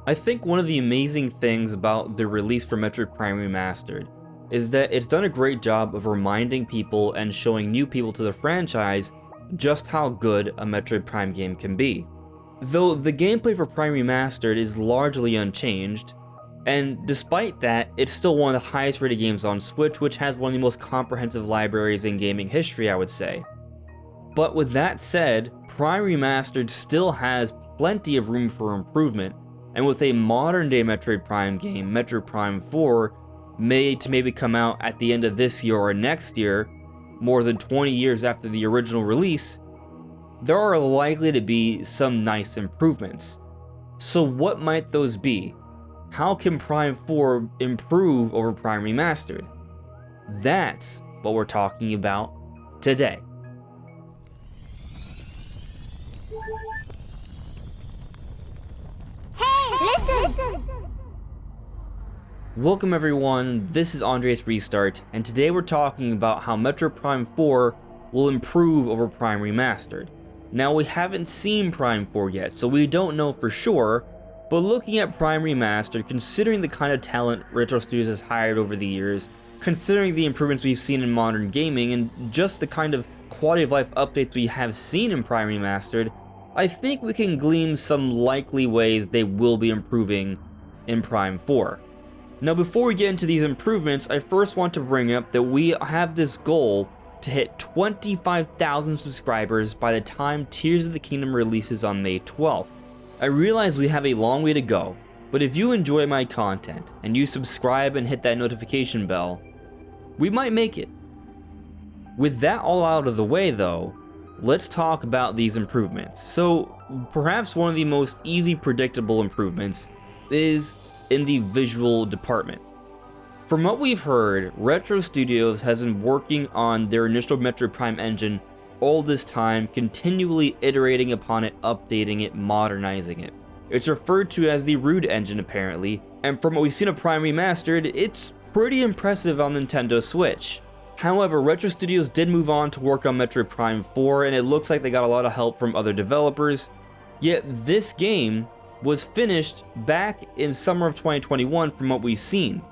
I think one of the amazing things about the release for Metroid Prime Remastered is that it's done a great job of reminding people and showing new people to the franchise just how good a Metroid Prime game can be. Though the gameplay for Prime Remastered is largely unchanged, and despite that, it's still one of the highest rated games on Switch, which has one of the most comprehensive libraries in gaming history, I would say. But with that said, Prime Remastered still has plenty of room for improvement, and with a modern day Metroid Prime game, Metroid Prime 4, made to maybe come out at the end of this year or next year, more than 20 years after the original release, there are likely to be some nice improvements. So what might those be? How can Prime 4 improve over Prime Remastered? That's what we're talking about today. Welcome everyone, this is Andre's Restart, and today we're talking about how Metroid Prime 4 will improve over Prime Remastered. Now we haven't seen Prime 4 yet, so we don't know for sure, but looking at Prime Remastered, considering the kind of talent Retro Studios has hired over the years, considering the improvements we've seen in modern gaming, and just the kind of quality of life updates we have seen in Prime Remastered, I think we can glean some likely ways they will be improving in Prime 4. Now before we get into these improvements, I first want to bring up that we have this goal to hit 25,000 subscribers by the time Tears of the Kingdom releases on May 12th. I realize we have a long way to go, but if you enjoy my content and you subscribe and hit that notification bell, we might make it. With that all out of the way though, let's talk about these improvements. So perhaps one of the most easy predictable improvements is in the visual department. From what we've heard, Retro Studios has been working on their initial Metroid Prime engine all this time, continually iterating upon it, updating it, modernizing it. It's referred to as the Root engine apparently, and from what we've seen of Prime Remastered, it's pretty impressive on Nintendo Switch. However, Retro Studios did move on to work on Metroid Prime 4, and it looks like they got a lot of help from other developers, yet this game was finished back in summer of 2021 from what we've seen.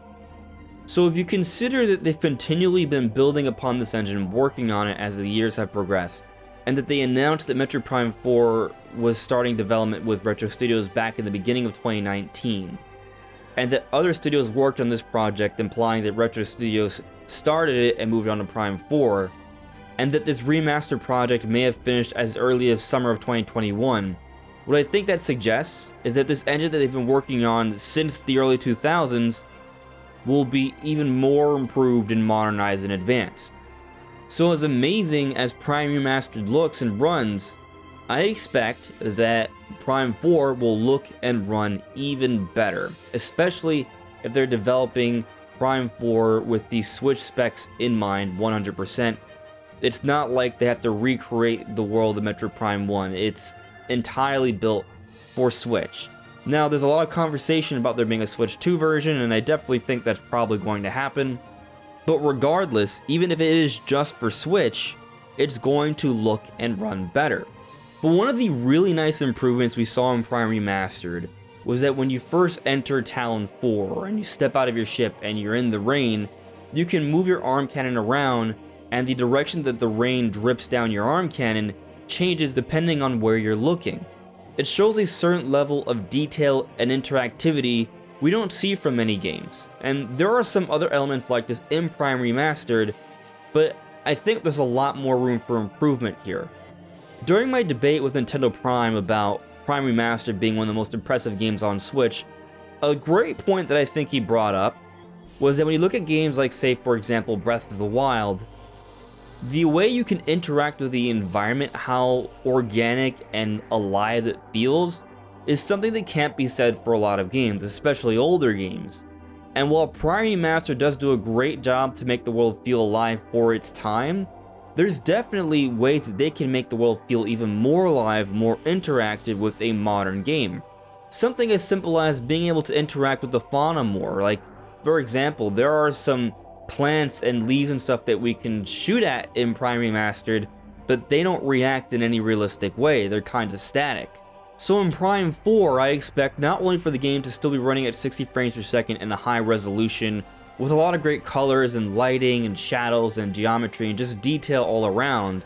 So if you consider that they've continually been building upon this engine, working on it as the years have progressed, and that they announced that Metroid Prime 4 was starting development with Retro Studios back in the beginning of 2019, and that other studios worked on this project, implying that Retro Studios started it and moved on to Prime 4, and that this remaster project may have finished as early as summer of 2021, what I think that suggests is that this engine that they've been working on since the early 2000s will be even more improved and modernized and advanced. So as amazing as Prime Remastered looks and runs, I expect that Prime 4 will look and run even better, especially if they're developing Prime 4 with the Switch specs in mind 100%. It's not like they have to recreate the world of Metroid Prime 1, it's entirely built for Switch. Now, there's a lot of conversation about there being a Switch 2 version, and I definitely think that's probably going to happen. But regardless, even if it is just for Switch, it's going to look and run better. But one of the really nice improvements we saw in Prime Remastered was that when you first enter Tallon 4 and you step out of your ship and you're in the rain, you can move your arm cannon around, and the direction that the rain drips down your arm cannon changes depending on where you're looking. It shows a certain level of detail and interactivity we don't see from many games, and there are some other elements like this in Prime Remastered, but I think there's a lot more room for improvement here. During my debate with Nintendo Prime about Prime Remastered being one of the most impressive games on Switch, a great point that I think he brought up was that when you look at games like, say for example, Breath of the Wild, the way you can interact with the environment, how organic and alive it feels, is something that can't be said for a lot of games, especially older games. And while Prime Remastered does do a great job to make the world feel alive for its time, there's definitely ways that they can make the world feel even more alive, more interactive with a modern game. Something as simple as being able to interact with the fauna more, like, for example, there are some plants and leaves and stuff that we can shoot at in Prime Remastered, but they don't react in any realistic way, they're kind of static. So in Prime 4, I expect not only for the game to still be running at 60 frames per second in a high resolution, with a lot of great colors and lighting and shadows and geometry and just detail all around,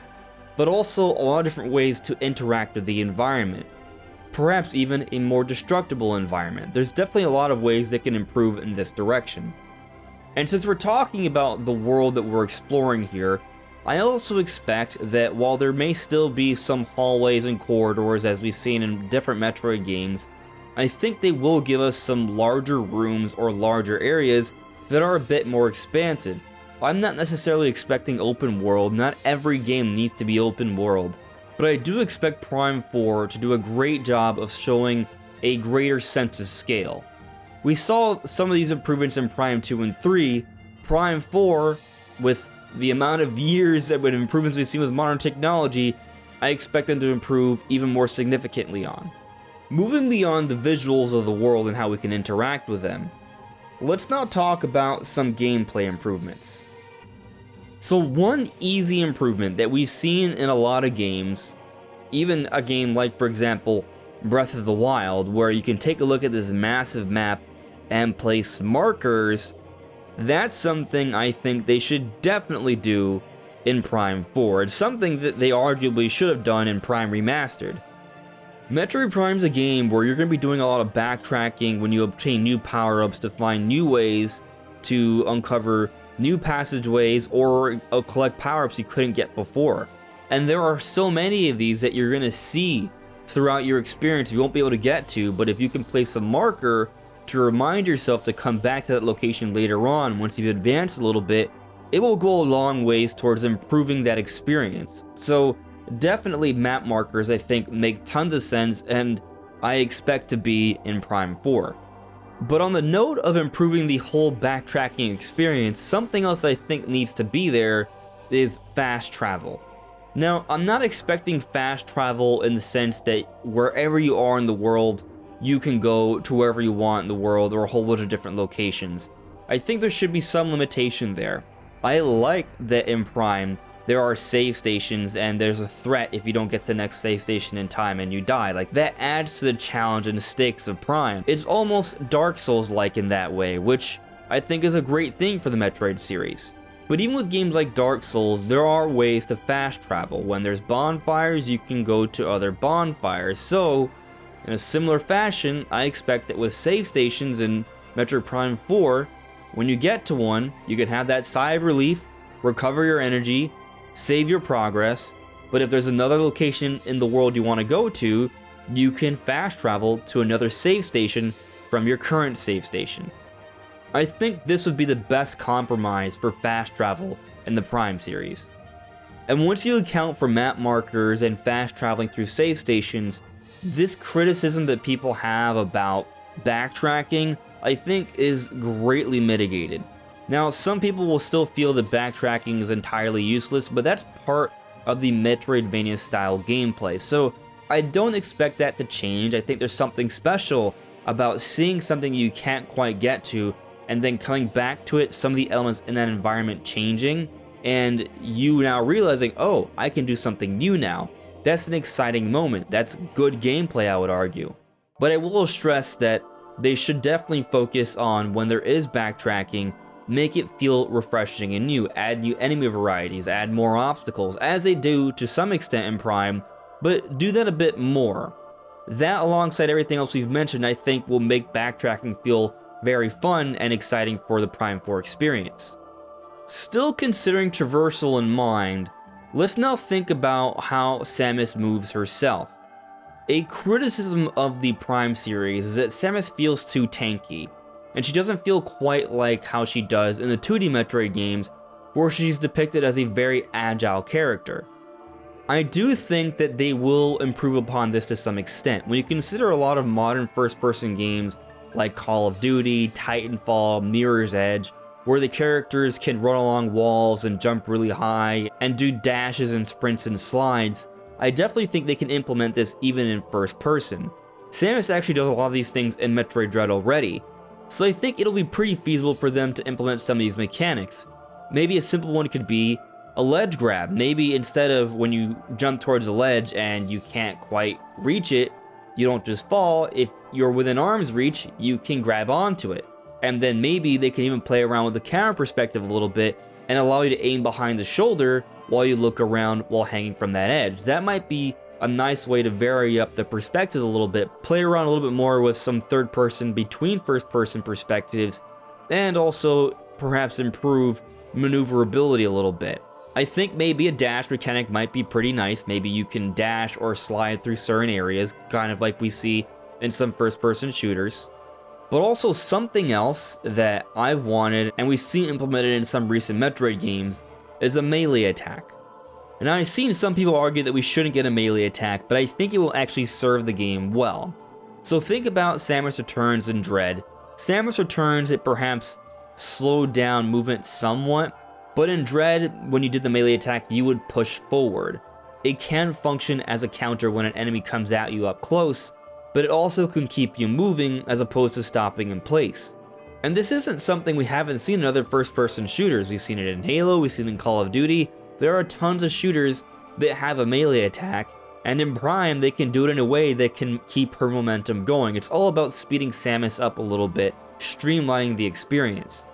but also a lot of different ways to interact with the environment. Perhaps even a more destructible environment. There's definitely a lot of ways that can improve in this direction. And since we're talking about the world that we're exploring here, I also expect that while there may still be some hallways and corridors as we've seen in different Metroid games, I think they will give us some larger rooms or larger areas that are a bit more expansive. I'm not necessarily expecting open world, not every game needs to be open world, but I do expect Prime 4 to do a great job of showing a greater sense of scale. We saw some of these improvements in Prime 2 and 3, Prime 4, with the amount of years and improvements we've seen with modern technology, I expect them to improve even more significantly on. Moving beyond the visuals of the world and how we can interact with them, let's now talk about some gameplay improvements. So one easy improvement that we've seen in a lot of games, even a game like, for example, Breath of the Wild, where you can take a look at this massive map and place markers, that's something I think they should definitely do in Prime 4. It's something that they arguably should have done in Prime Remastered. Metroid Prime's a game where you're going to be doing a lot of backtracking when you obtain new power-ups to find new ways to uncover new passageways or collect power-ups you couldn't get before. And there are so many of these that you're going to see throughout your experience you won't be able to get to, but if you can place a marker to remind yourself to come back to that location later on once you've advanced a little bit, it will go a long ways towards improving that experience. So definitely map markers I think make tons of sense and I expect to be in Prime 4. But on the note of improving the whole backtracking experience, something else I think needs to be there is fast travel. Now, I'm not expecting fast travel in the sense that wherever you are in the world, you can go to wherever you want in the world or a whole bunch of different locations. I think there should be some limitation there. I like that in Prime, there are save stations and there's a threat if you don't get to the next save station in time and you die. Like, that adds to the challenge and stakes of Prime. It's almost Dark Souls-like in that way, which I think is a great thing for the Metroid series. But even with games like Dark Souls, there are ways to fast travel. When there's bonfires, you can go to other bonfires. So, in a similar fashion, I expect that with save stations in Metroid Prime 4, when you get to one, you can have that sigh of relief, recover your energy, save your progress, but if there's another location in the world you want to go to, you can fast travel to another save station from your current save station. I think this would be the best compromise for fast travel in the Prime series. And once you account for map markers and fast traveling through save stations, this criticism that people have about backtracking, I think is greatly mitigated. Now, some people will still feel that backtracking is entirely useless, but that's part of the Metroidvania style gameplay, so I don't expect that to change. I think there's something special about seeing something you can't quite get to, and then coming back to it, some of the elements in that environment changing, and you now realizing, oh, I can do something new now. That's an exciting moment. That's good gameplay, I would argue. But I will stress that they should definitely focus on, when there is backtracking, make it feel refreshing and new, add new enemy varieties, add more obstacles, as they do to some extent in Prime, but do that a bit more. That, alongside everything else we've mentioned, I think will make backtracking feel very fun and exciting for the Prime 4 experience. Still considering traversal in mind, let's now think about how Samus moves herself. A criticism of the Prime series is that Samus feels too tanky, and she doesn't feel quite like how she does in the 2D Metroid games, where she's depicted as a very agile character. I do think that they will improve upon this to some extent. When you consider a lot of modern first-person games like Call of Duty, Titanfall, Mirror's Edge, where the characters can run along walls and jump really high and do dashes and sprints and slides, I definitely think they can implement this even in first person. Samus actually does a lot of these things in Metroid Dread already, so I think it'll be pretty feasible for them to implement some of these mechanics. Maybe a simple one could be a ledge grab. Maybe instead of when you jump towards a ledge and you can't quite reach it, you don't just fall. If you're within arm's reach, you can grab onto it. And then maybe they can even play around with the camera perspective a little bit and allow you to aim behind the shoulder while you look around while hanging from that edge. That might be a nice way to vary up the perspectives a little bit, play around a little bit more with some third person between first person perspectives, and also perhaps improve maneuverability a little bit. I think maybe a dash mechanic might be pretty nice. Maybe you can dash or slide through certain areas, kind of like we see in some first person shooters. But also something else that I've wanted, and we've seen implemented in some recent Metroid games, is a melee attack. And I've seen some people argue that we shouldn't get a melee attack, but I think it will actually serve the game well. So think about Samus Returns and Dread. Samus Returns, it perhaps slowed down movement somewhat, but in Dread, when you did the melee attack, you would push forward. It can function as a counter when an enemy comes at you up close, but it also can keep you moving as opposed to stopping in place. And this isn't something we haven't seen in other first-person shooters. We've seen it in Halo, we've seen it in Call of Duty. There are tons of shooters that have a melee attack, and in Prime, they can do it in a way that can keep her momentum going. It's all about speeding Samus up a little bit, streamlining the experience.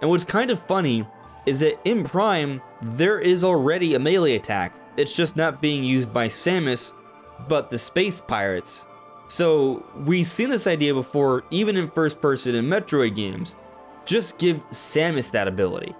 And what's kind of funny is that in Prime, there is already a melee attack. It's just not being used by Samus, but the space pirates. So we've seen this idea before, even in first person in Metroid games. Just give Samus that ability.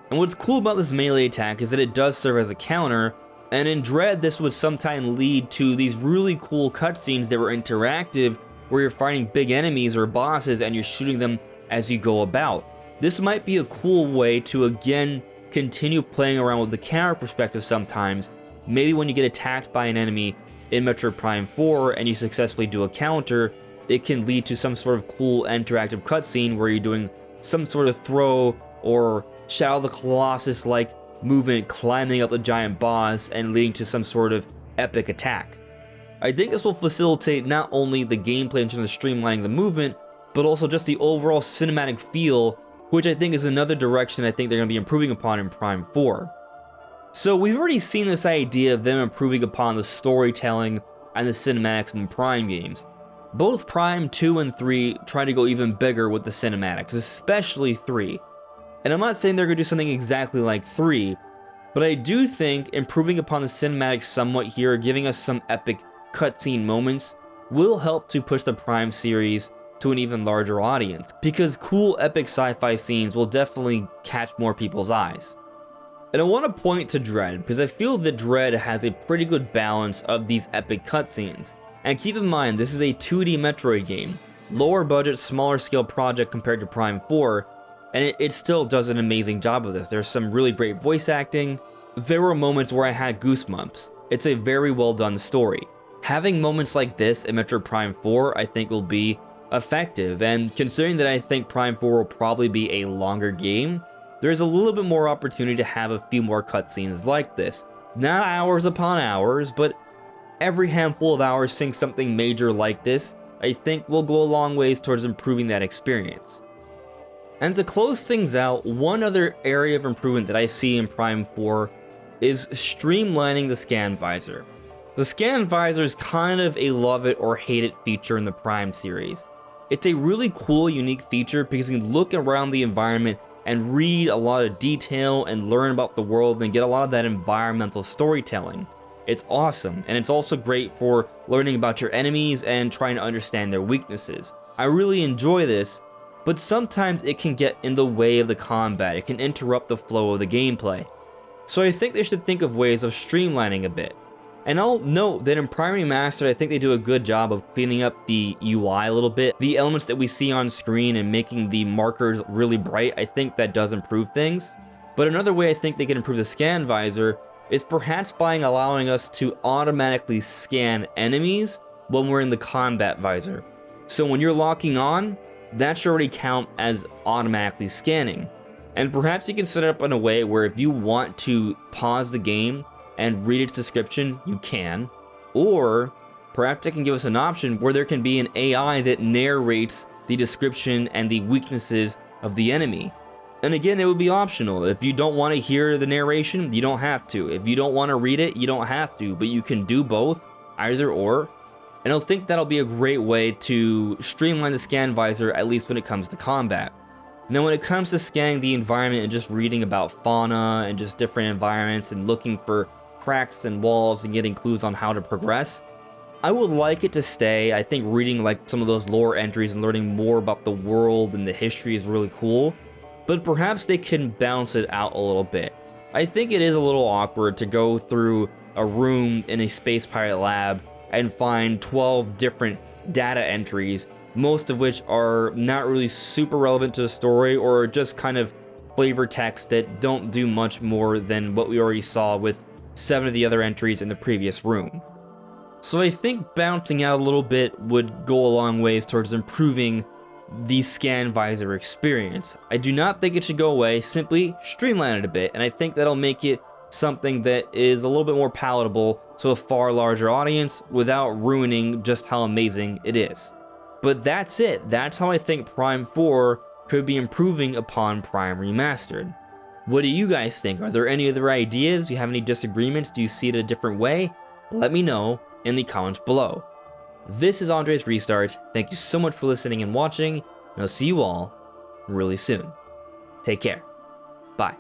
And what's cool about this melee attack is that it does serve as a counter, and in Dread this would sometimes lead to these really cool cutscenes that were interactive, where you're fighting big enemies or bosses and you're shooting them as you go about. This might be a cool way to again continue playing around with the camera perspective sometimes. Maybe when you get attacked by an enemy in Metroid Prime 4 and you successfully do a counter, it can lead to some sort of cool interactive cutscene where you're doing some sort of throw or Shadow of the Colossus-like movement, climbing up the giant boss and leading to some sort of epic attack. I think this will facilitate not only the gameplay in terms of streamlining the movement, but also just the overall cinematic feel, which I think is another direction I think they're going to be improving upon in Prime 4. So we've already seen this idea of them improving upon the storytelling and the cinematics in the Prime games. Both Prime 2 and 3 try to go even bigger with the cinematics, especially 3. And I'm not saying they're going to do something exactly like 3, but I do think improving upon the cinematics somewhat here, giving us some epic cutscene moments, will help to push the Prime series to an even larger audience, because cool epic sci-fi scenes will definitely catch more people's eyes. And I want to point to Dread, because I feel that Dread has a pretty good balance of these epic cutscenes. And keep in mind, this is a 2D Metroid game, lower budget, smaller scale project compared to Prime 4, and it still does an amazing job of this. There's some really great voice acting. There were moments where I had goosebumps. It's a very well done story. Having moments like this in Metroid Prime 4 I think will be effective, and considering that I think Prime 4 will probably be a longer game, there's a little bit more opportunity to have a few more cutscenes like this. Not hours upon hours, but every handful of hours seeing something major like this, I think will go a long ways towards improving that experience. And to close things out, one other area of improvement that I see in Prime 4 is streamlining the scan visor. The scan visor is kind of a love it or hate it feature in the Prime series. It's a really cool, unique feature because you can look around the environment and read a lot of detail and learn about the world and get a lot of that environmental storytelling. It's awesome, and it's also great for learning about your enemies and trying to understand their weaknesses. I really enjoy this, but sometimes it can get in the way of the combat. It can interrupt the flow of the gameplay. So I think they should think of ways of streamlining a bit. And I'll note that in Prime Remastered, I think they do a good job of cleaning up the UI a little bit. The elements that we see on screen and making the markers really bright, I think that does improve things. But another way I think they can improve the scan visor is perhaps by allowing us to automatically scan enemies when we're in the combat visor. So when you're locking on, that should already count as automatically scanning. And perhaps you can set it up in a way where if you want to pause the game and read its description, you can. Or perhaps it can give us an option where there can be an AI that narrates the description and the weaknesses of the enemy. And again, it would be optional. If you don't want to hear the narration, you don't have to. If you don't want to read it, you don't have to, but you can do both, either or. And I think that'll be a great way to streamline the scan visor, at least when it comes to combat. Now when it comes to scanning the environment and just reading about fauna and just different environments and looking for cracks and walls and getting clues on how to progress, I would like it to stay. I think reading like some of those lore entries and learning more about the world and the history is really cool, but perhaps they can balance it out a little bit. I think it is a little awkward to go through a room in a space pirate lab and find 12 different data entries, most of which are not really super relevant to the story or just kind of flavor text that don't do much more than what we already saw with 7 of the other entries in the previous room. So I think bouncing out a little bit would go a long ways towards improving the scan visor experience. I do not think it should go away, simply streamline it a bit, and I think that'll make it something that is a little bit more palatable to a far larger audience without ruining just how amazing it is. But that's it. That's how I think Prime 4 could be improving upon Prime Remastered. What do you guys think? Are there any other ideas? Do you have any disagreements? Do you see it a different way? Let me know in the comments below. This is Andre's Restart. Thank you so much for listening and watching, and I'll see you all really soon. Take care. Bye.